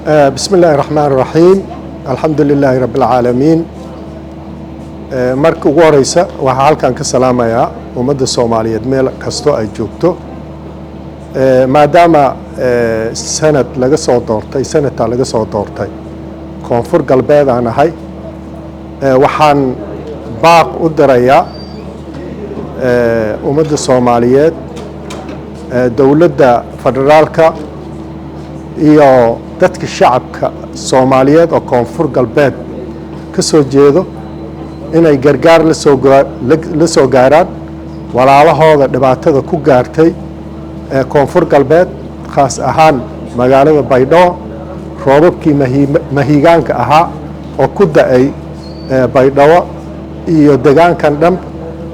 بسم الله الرحمن الرحيم الحمد لله رب العالمين marka ugu horeysa waxaa halkan ka salaamayaa ummadda Soomaaliyeed meel kasto ay joogto maadaama sanad laga soo doortay koonfur galbeed aan ahay waxaan baaq u dirayaa ummadda Soomaaliyeed dawladda federaalka iyo dadka shacabka Soomaaliyeed oo koonfur galbeed ka soo jeedo inay gargaar la soo gaaraan walaalahooda dhibaatada ku gaartay koonfur galbeed khaas ahaan magaalada Baydhabo roobabkii mahiigaanka ahaa oo ku da'ay Baydhabo iyo deegaankan dhan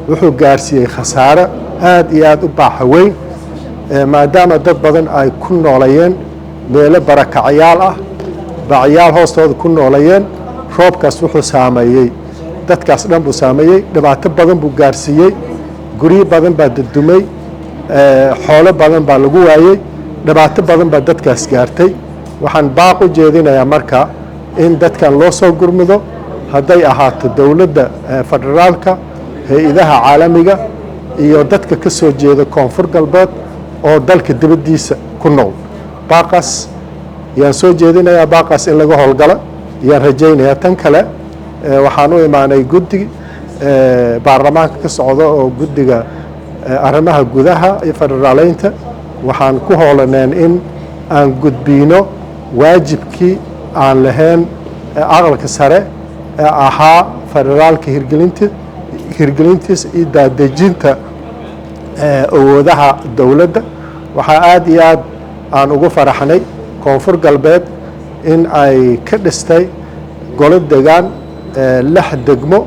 wuxuu gaarsiiyay khasaare aad iyo aad u baaxad weyn maadaama dad badan ay ku noolayeen meelo barakacyaal ah bacyaal hoostooda ku noolayeen roobkaas wuxuu saameeyay dadkaas dhan buu saameeyay dhibaato badan buu gaarsiiyay guryo badan baa dadumay xoolo badan baa lagu waayay dhibaato badan baa dadkaas gaartay waxaan baaq u jeedinayaa marka in dadkan loo soo gurmido hadday ahaato dawladda federaalka hay'adaha caalamiga iyo dadka ka soo jeeda koonfur galbeed oo dalka dibadiisa ku nool baaqas yaan soo jeedinayaa baaqas in laga howlgalo yaan rajaynayaa tan kale waxaan u imaanay guddi baarlamaanka ka socda oo guddiga arrimaha gudaha iyo federaaleynta waxaan ku howlaneen in aan gudbino waajibkii aan lahayn aqalka sare ee ahaa federaalka hirgelintiisa iyo daadejinta awoodaha dawladda waxaa aad iyo aad aan ugu faraxnay koonfur galbeed in ay ka dhistay golo degaan 6 degmo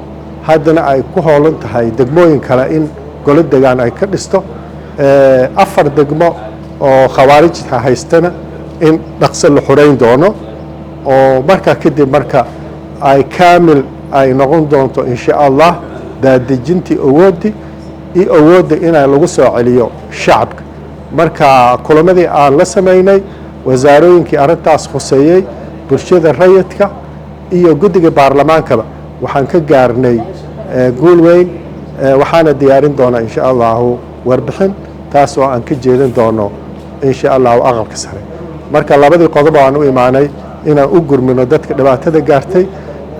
haddana ay ku howlan tahay degmooyin kale in golo degaan ay ka dhisto 4 degmo oo khawaarijta haystana in dhaqso la xoreyn doono oo marka kadib marka ay kaamil ay noqon doonto insha Allah daadejintii awoodda in lagu soo celiyo shacabka marka kulamadii aan la sameynay wasaarooyinkii arintaas khuseeyay bulshada rayidka iyo guddiga baarlamaankaba waxaan ka gaarnay guul weyn waxaana diyaarin doonaa insha Allah warbixin taas oo aan ka jeedin doono insha Allah aqalka sare marka labadii qodob aan u imaanay inaan u gurmino dadka dhibaatada gaartay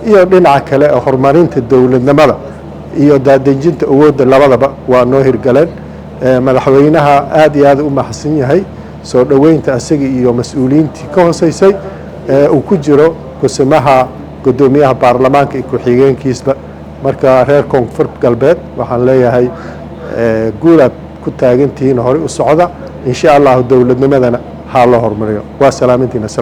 iyo dhinaca kale ee horumarinta dawladnimada iyo daadejinta awoodda labadaba waa noo hirgaleen madaxweynaha aad iyo aad u mahadsan yahay soo dhaweynta asaga iyo mas'uuliyiintii ka hooseysay uu ku jiro kusmaha gudoomiyaha baarlamaanka iyo ku-xigeenkiisba marka reer koonfur galbeed waxaan leeyahay guulaad ku taagantihiin hore u socda insha Allah dawladnimadana ha la hormariyo waa salaamintiina